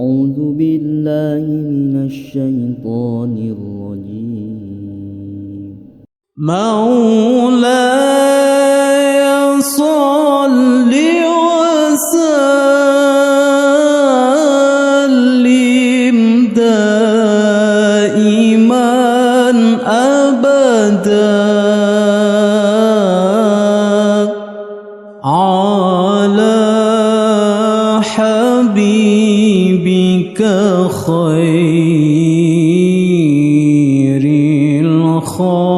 أعوذ بالله من الشيطان الرجيم. مولاي صل وسلم دائما أبدا على حبيبك خير الخلق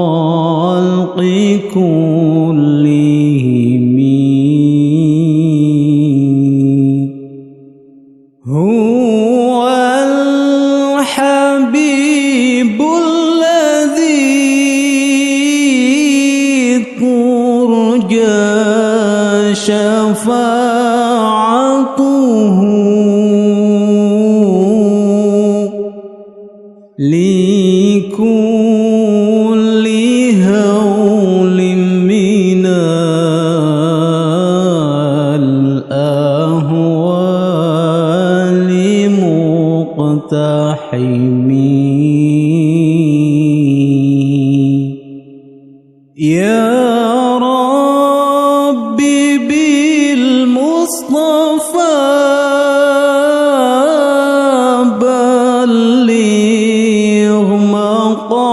كلهم. هو الحبيب الذي ترجى شفاعته لكل هول من الأهوال مقتحم. يا ربي بالمصطفى بلغ مقاصدنا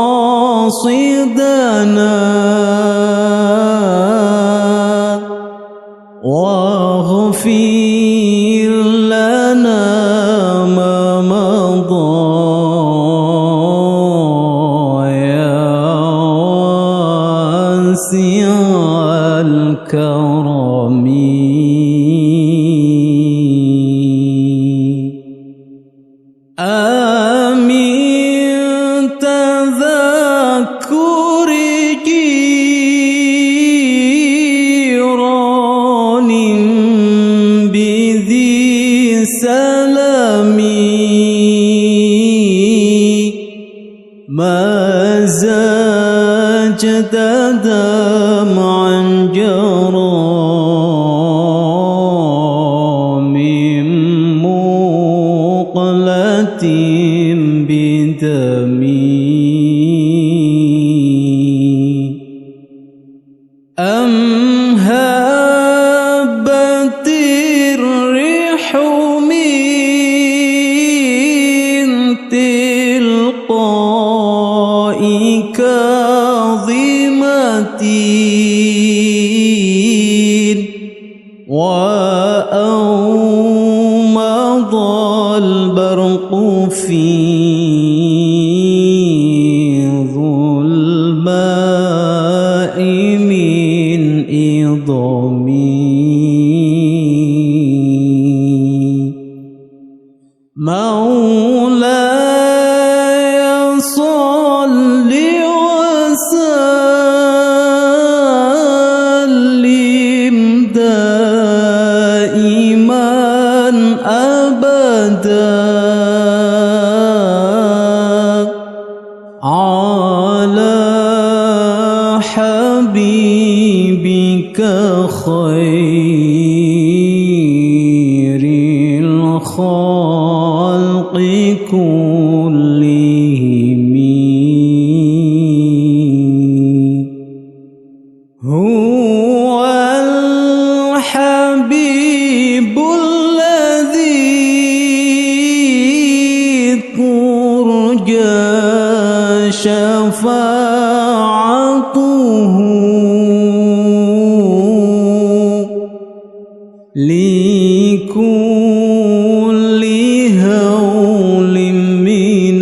واغفر لنا ما مضى يا واسع الكرم. آمين تذكر جيران بذي سلام ما زاجد دمعا جرى من مقلة بدمي. أم هبت الريح من تلقاء كاظمة وأومض البرق في ظلماء من إضمي. مولاي صل وسلم دائما أبدا على حبيبك خير الخلق كلهم. هو الحبيب الذي ترجى شفاعته لكل هول من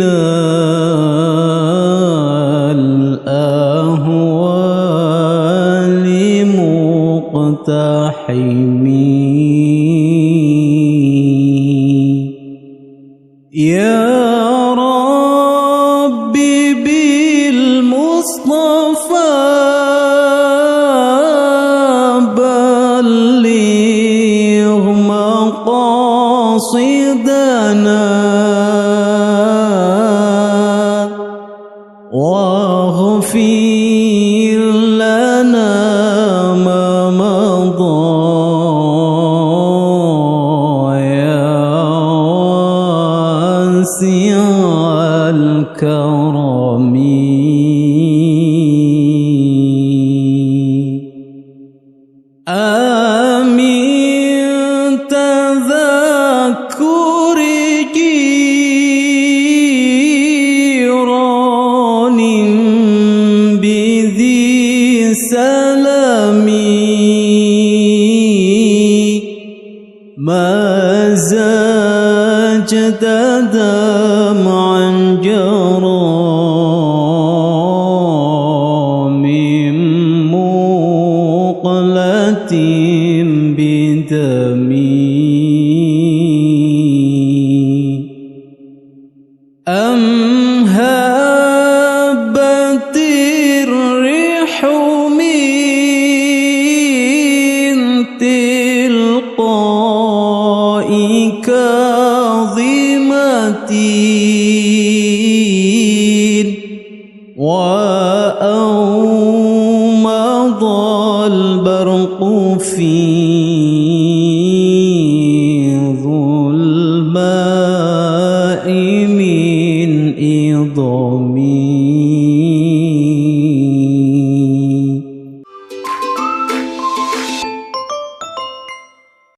الأهوال مقتحم. يا ربي بالمصطفى بلغ مقاصدنا واغفر لنا ما مضى. آمين تذكر جيران بذي سلامي ما زاجد دمعا جرى من مقلة بدمي أم هبت الريح من تلقاء كاظمة وأومض البرق في ظلماء من إضمي